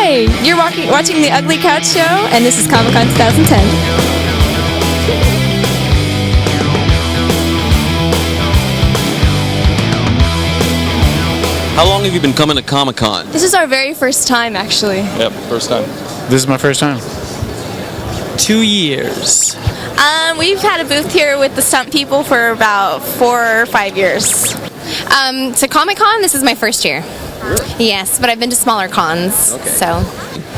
Hey, you're watching The Ugly Couch Show, and this is Comic-Con 2010. How long have you been coming to Comic-Con? This is our very first time, actually. Yep, first time. This is my first time. 2 years. We've had a booth here with the stunt people for about 4 or 5 years. To Comic-Con, this is my first year. Yes, but I've been to smaller cons, so.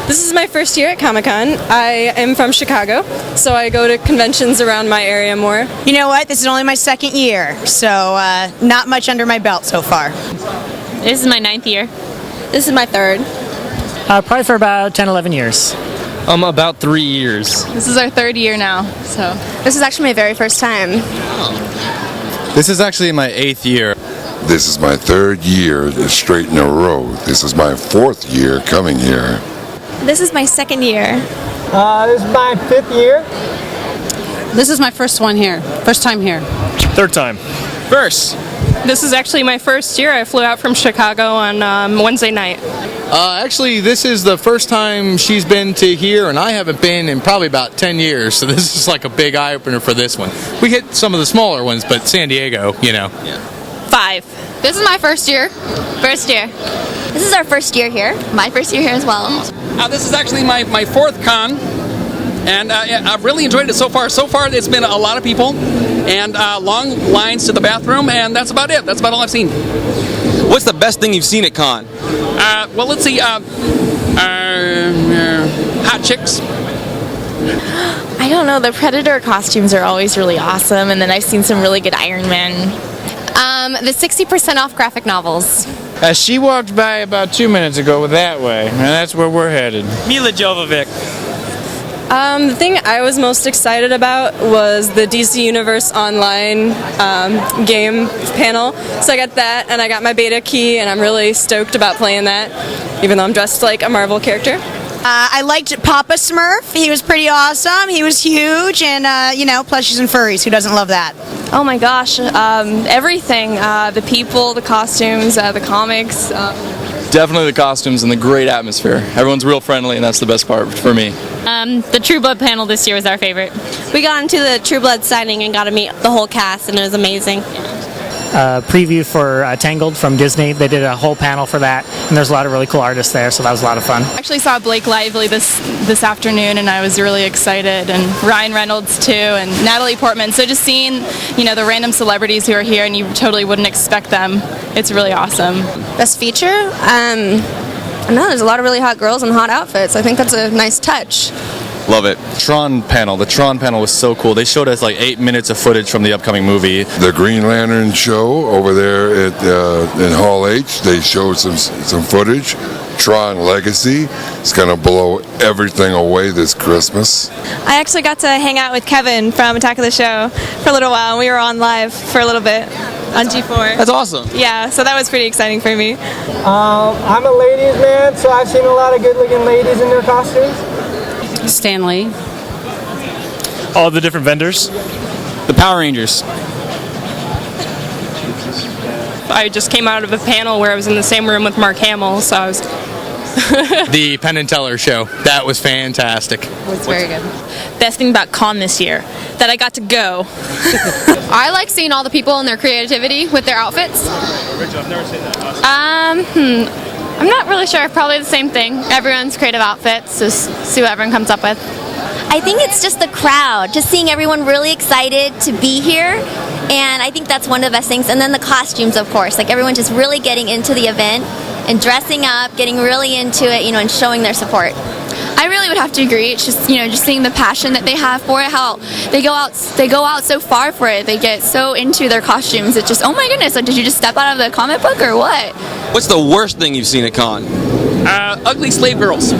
This is my first year at Comic-Con. I am from Chicago, so I go to conventions around my area more. You know what? This is only my second year, so not much under my belt so far. This is my 9th year. This is my 3rd. Probably for about 10, 11 years. About 3 years. This is our 3rd year now, so. This is actually my very first time. This is actually my 8th year. This is my 3rd year straight in a row. This is my 4th year coming here. This is my 2nd year. This is my 5th year. This is my first one here. First time here. 3rd time. First. This is actually my first year. I flew out from Chicago on Wednesday night. Actually, this is the first time she's been to here, and I haven't been in probably about 10 years, so this is like a big eye-opener for this one. We hit some of the smaller ones, but San Diego, you know. Yeah. 5. This is my first year. First year. This is our first year here. My first year here as well. This is actually my 4th con, and I've really enjoyed it so far. So far, it's been a lot of people, and long lines to the bathroom, and that's about it. That's about all I've seen. What's the best thing you've seen at con? Well, let's see. Hot chicks. I don't know, the Predator costumes are always really awesome, and then I've seen some really good Iron Man. The 60% off graphic novels. She walked by about 2 minutes ago that way, and that's where we're headed. Mila Jovovich. The thing I was most excited about was the DC Universe Online game panel. So I got that, and I got my beta key, and I'm really stoked about playing that, even though I'm dressed like a Marvel character. I liked Papa Smurf. He was pretty awesome. He was huge, and plushies and furries. Who doesn't love that? Oh my gosh, everything. The people, the costumes, the comics. Definitely the costumes and the great atmosphere. Everyone's real friendly, and that's the best part for me. The True Blood panel this year was our favorite. We got into the True Blood signing and got to meet the whole cast, and it was amazing. Preview for Tangled from Disney. They did a whole panel for that, and there's a lot of really cool artists there, so that was a lot of fun. I actually saw Blake Lively this afternoon, and I was really excited, and Ryan Reynolds too, and Natalie Portman. So just seeing, the random celebrities who are here, and you totally wouldn't expect them. It's really awesome. Best feature? I don't know, there's a lot of really hot girls in hot outfits. I think that's a nice touch. Love it. Tron panel. The Tron panel was so cool. They showed us like 8 minutes of footage from the upcoming movie. The Green Lantern show over there in Hall H, they showed some footage. Tron Legacy is going to blow everything away this Christmas. I actually got to hang out with Kevin from Attack of the Show for a little while, and we were on live for a little bit on G4. That's awesome. Yeah, so that was pretty exciting for me. I'm a ladies' man, so I've seen a lot of good-looking ladies in their costumes. Stanley. All the different vendors. The Power Rangers. I just came out of a panel where I was in the same room with Mark Hamill, so I was... The Penn and Teller show. That was fantastic. It was very good. Best thing about con this year, that I got to go. I like seeing all the people and their creativity with their outfits. Rachel, I've never seen that costume. I'm not really sure. Probably the same thing. Everyone's creative outfits. Just see what everyone comes up with. I think it's just the crowd, just seeing everyone really excited to be here, and I think that's one of the best things. And then the costumes, of course, like everyone just really getting into the event and dressing up, getting really into it, and showing their support. I really would have to agree. It's just, just seeing the passion that they have for it, how they go out so far for it. They get so into their costumes. It's just, oh my goodness, did you just step out of the comic book or what? What's the worst thing you've seen at con? Ugly slave girls.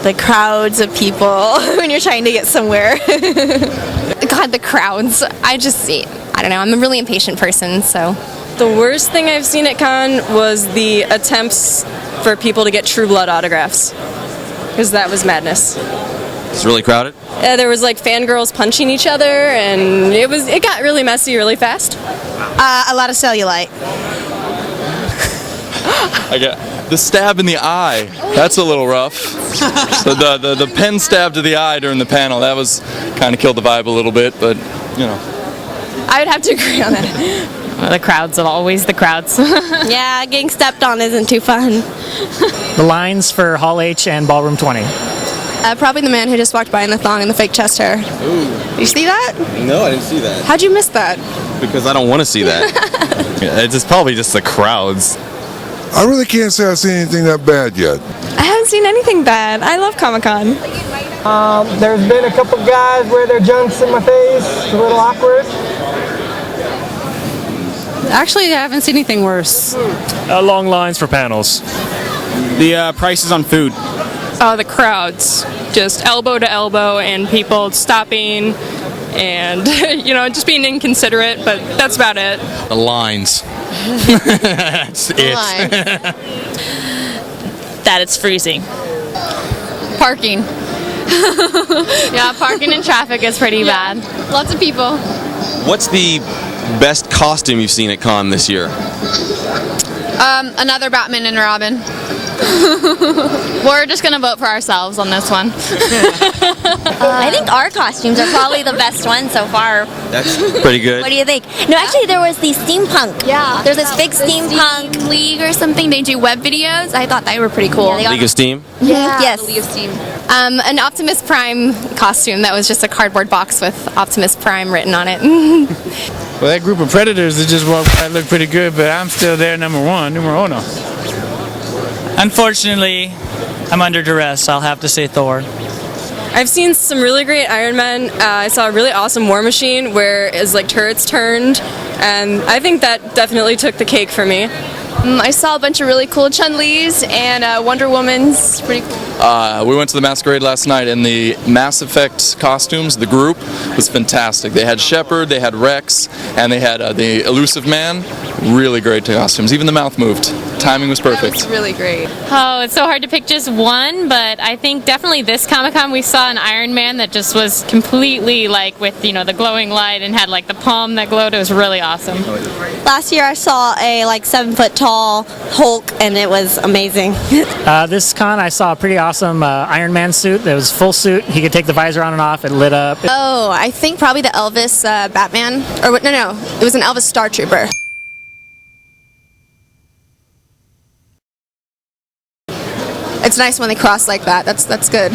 The crowds of people when you're trying to get somewhere. God, the crowds. I don't know, I'm a really impatient person, so. The worst thing I've seen at con was the attempts for people to get True Blood autographs, because that was madness. It's really crowded? Yeah, there was like fangirls punching each other, and it got really messy really fast. A lot of cellulite. The stab in the eye. That's a little rough. So the pen stab to the eye during the panel, that was kind of killed the vibe a little bit, but you know. I would have to agree on that. The crowds are always the crowds. Yeah, getting stepped on isn't too fun. The lines for Hall H and Ballroom 20. Probably the man who just walked by in the thong and the fake chest hair. Ooh. You see that? No, I didn't see that. How'd you miss that? Because I don't want to see that. It's probably just the crowds. I really can't say I've seen anything that bad yet. I haven't seen anything bad. I love Comic-Con. There's been a couple guys wear their junks in my face. It's a little awkward. Actually, I haven't seen anything worse. Long lines for panels. The prices on food. The crowds, just elbow to elbow, and people stopping and, just being inconsiderate, but that's about it. The lines. That's it. That it's freezing. Parking. Yeah, parking and traffic is pretty bad. Lots of people. What's the best costume you've seen at con this year? Another Batman and Robin. We're just going to vote for ourselves on this one. I think our costumes are probably the best one so far. That's pretty good. What do you think? No, actually, there was the steampunk. Yeah. There's this big steampunk League or something. They do web videos. I thought they were pretty cool. Yeah, League of Steam? Yeah. Yes. League of Steam. An Optimus Prime costume that was just a cardboard box with Optimus Prime written on it. Well, that group of predators that just walked by looked pretty good, but I'm still there, numero uno. Unfortunately, I'm under duress. I'll have to say Thor. I've seen some really great Iron Men. I saw a really awesome War Machine where it's like turrets turned, and I think that definitely took the cake for me. I saw a bunch of really cool Chun-Li's and Wonder Woman's. Pretty cool. We went to the Masquerade last night, and the Mass Effect costumes, the group, was fantastic. They had Shepard, they had Rex, and they had the Elusive Man. Really great costumes. Even the mouth moved. Timing was perfect. That was really great. Oh, it's so hard to pick just one, but I think definitely this Comic-Con we saw an Iron Man that just was completely with, the glowing light and had the palm that glowed. It was really awesome. Last year I saw a 7-foot-tall Hulk, and it was amazing. This con I saw a pretty awesome Iron Man suit. It was full suit. He could take the visor on and off. It lit up. Oh, I think probably the Elvis Batman. Or no, it was an Elvis Star Trooper. It's nice when they cross like that. That's good.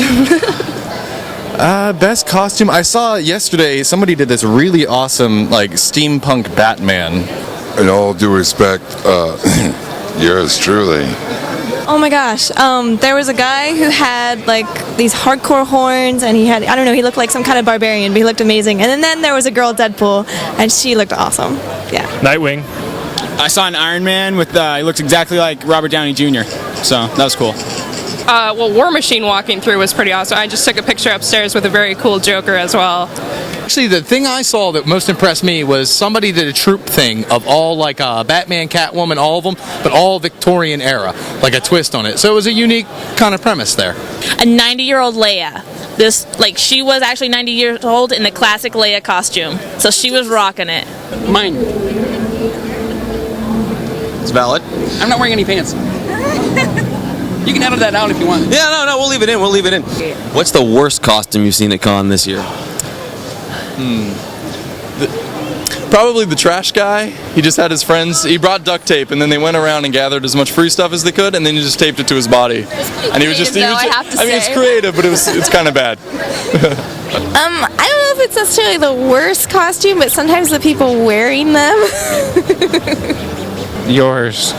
Best costume? I saw yesterday somebody did this really awesome steampunk Batman. In all due respect, yours truly. Oh my gosh, there was a guy who had these hardcore horns, and he looked like some kind of barbarian, but he looked amazing. And then there was a girl, Deadpool, and she looked awesome. Yeah. Nightwing. I saw an Iron Man with, he looked exactly like Robert Downey Jr., so that was cool. War Machine walking through was pretty awesome. I just took a picture upstairs with a very cool Joker as well. Actually, the thing I saw that most impressed me was somebody did a troop thing of all Batman, Catwoman, all of them, but all Victorian era, a twist on it. So it was a unique kind of premise there. A 90-year-old Leia. She was actually 90 years old in the classic Leia costume, so she was rocking it. Mine. It's valid. I'm not wearing any pants. You can edit that out if you want. Yeah, no, we'll leave it in. We'll leave it in. What's the worst costume you've seen at con this year? Probably the trash guy. He just had his friends. He brought duct tape, and then they went around and gathered as much free stuff as they could, and then he just taped it to his body. And he was just. It's creative, but it's kind of bad. I don't know if it's necessarily the worst costume, but sometimes the people wearing them. Yours.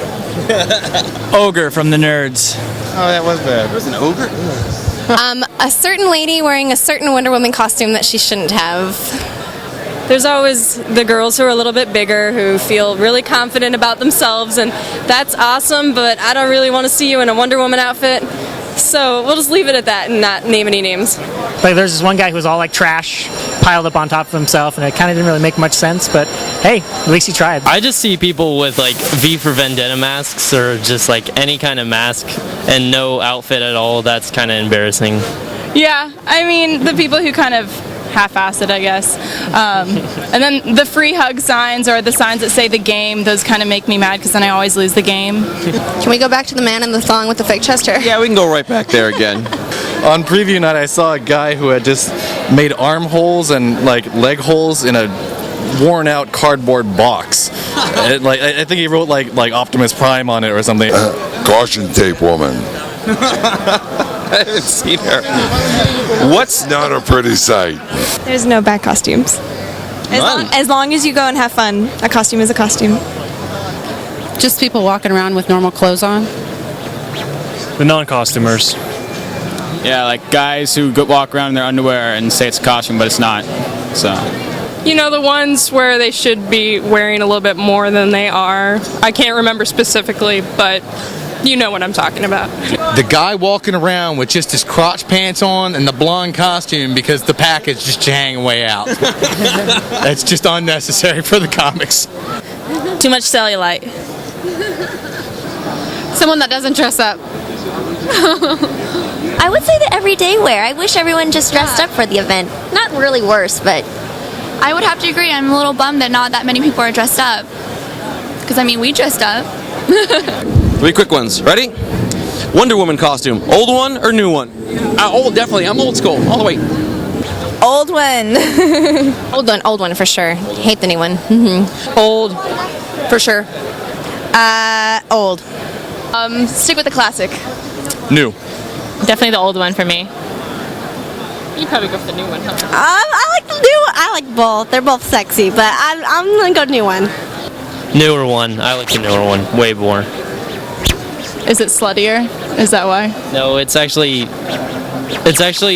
Ogre from the Nerds. Oh, that was bad. It was an ogre? A certain lady wearing a certain Wonder Woman costume that she shouldn't have. There's always the girls who are a little bit bigger who feel really confident about themselves, and that's awesome, but I don't really want to see you in a Wonder Woman outfit. So we'll just leave it at that and not name any names. There's this one guy who was all trash piled up on top of himself, and it kind of didn't really make much sense, but hey, at least he tried. I just see people with V for Vendetta masks or just any kind of mask and no outfit at all. That's kind of embarrassing. Yeah, I mean, the people who kind of half-assed, I guess. And then the free hug signs or the signs that say the game, those kind of make me mad because then I always lose the game. Can we go back to the man in the thong with the fake chest hair? Yeah, we can go right back there again. On preview night, I saw a guy who had just made armholes and like leg holes in a worn-out cardboard box. I think he wrote like Optimus Prime on it or something. Caution tape woman. I haven't seen her. What's not a pretty sight? There's no bad costumes. As long as you go and have fun, a costume is a costume. Just people walking around with normal clothes on. The non-costumers. Yeah, like guys who walk around in their underwear and say it's a costume, but it's not. So. You know, the ones where they should be wearing a little bit more than they are. I can't remember specifically, but you know what I'm talking about. The guy walking around with just his crotch pants on and the blonde costume because the package just hanging way out. That's just unnecessary for the comics. Too much cellulite. Someone that doesn't dress up. I would say the everyday wear. I wish everyone just dressed up for the event. Not really worse, but I would have to agree. I'm a little bummed that not that many people are dressed up. Because, I mean, we dressed up. 3 quick ones. Ready? Wonder Woman costume. Old one or new one? Old, definitely. I'm old school, all the way. Old one. Old one for sure. Hate the new one. Old, for sure. Old. Stick with the classic. New. Definitely the old one for me. You probably go for the new one, huh? I like the new one. I like both. They're both sexy, but I'm gonna go new one. Newer one. I like the newer one way more. Is it sluttier? Is that why? No, it's actually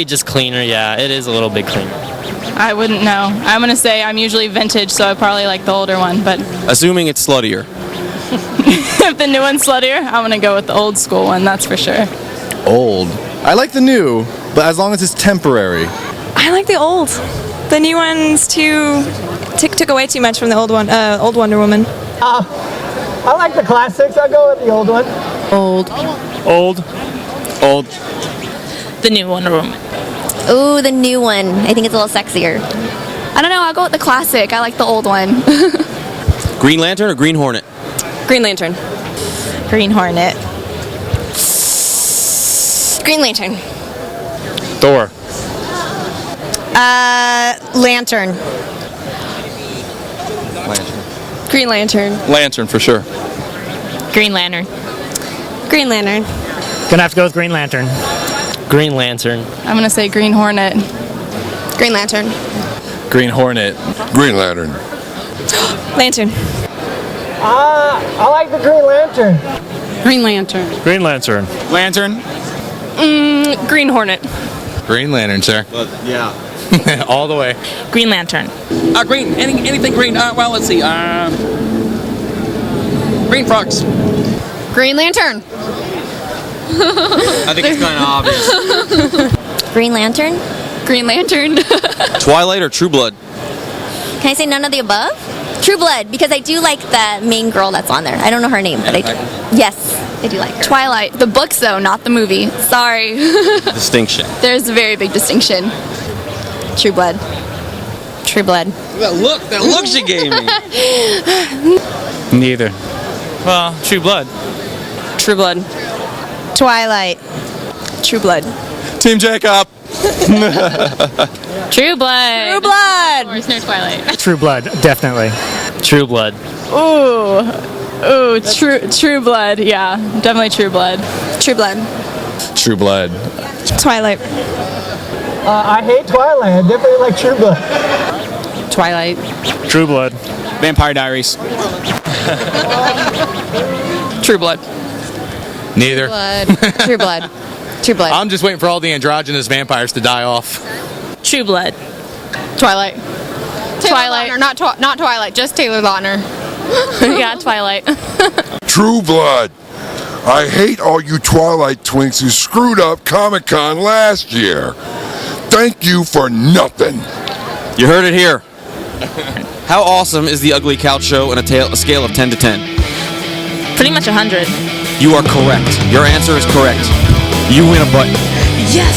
just cleaner. Yeah, it is a little bit cleaner. I wouldn't know. I'm going to say I'm usually vintage, so I probably like the older one, but Assuming it's sluttier. if the new one's sluttier, I'm going to go with the old school one, that's for sure. Old. I like the new, but as long as it's temporary. I like the old. The new one's took away too much from the old one. Old Wonder Woman. I like the classics. I'll go with the old one. Old. Old. The new Wonder Woman. ooh, the new one. I think it's a little sexier. I don't know. I'll go with the classic. I like the old one. Green Lantern or Green Hornet? Green Lantern. Green Hornet. Green Lantern. Thor. Lantern. Green Lantern. Lantern for sure. Green Lantern. Green Lantern. Gonna have to go with Green Lantern. Green Lantern. I'm going to say Green Hornet. Green Lantern. Green Hornet. Green Lantern. Lantern. I like the Green Lantern. Green Lantern. Green Lantern. Lantern. Green Hornet. Green Lantern, sir. Yeah. All the way. Green Lantern. Green. Anything green. Well, let's see. Green frogs. Green Lantern. I think it's kind of obvious. Green Lantern? Green Lantern. Twilight or True Blood? Can I say none of the above? True Blood, because I do like the main girl that's on there. I don't know her name, but yes, I do like her. Twilight. The books, though, not the movie. Sorry. Distinction. There's a very big distinction. True Blood. True Blood. That look she gave me. Neither. Well, True Blood. True Blood. Twilight. True Blood. Team Jacob. True Blood. True Blood. Or Snow Twilight. True Blood, definitely. True Blood. Ooh, True Blood. Yeah, definitely True Blood. True Blood. True Blood. Twilight. I hate Twilight. I definitely like True Blood. Twilight. True Blood. Vampire Diaries. True Blood. Neither. True Blood. True Blood. I'm just waiting for all the androgynous vampires to die off. True Blood. Twilight. Twilight. Lautner, not Twilight, just Taylor Lautner. Yeah, Twilight. True Blood. I hate all you Twilight twinks who screwed up Comic-Con last year. Thank you for nothing. You heard it here. How awesome is the Ugly Couch Show on a scale of 10 to 10? Pretty much 100. You are correct. Your answer is correct. You win a button. Yes.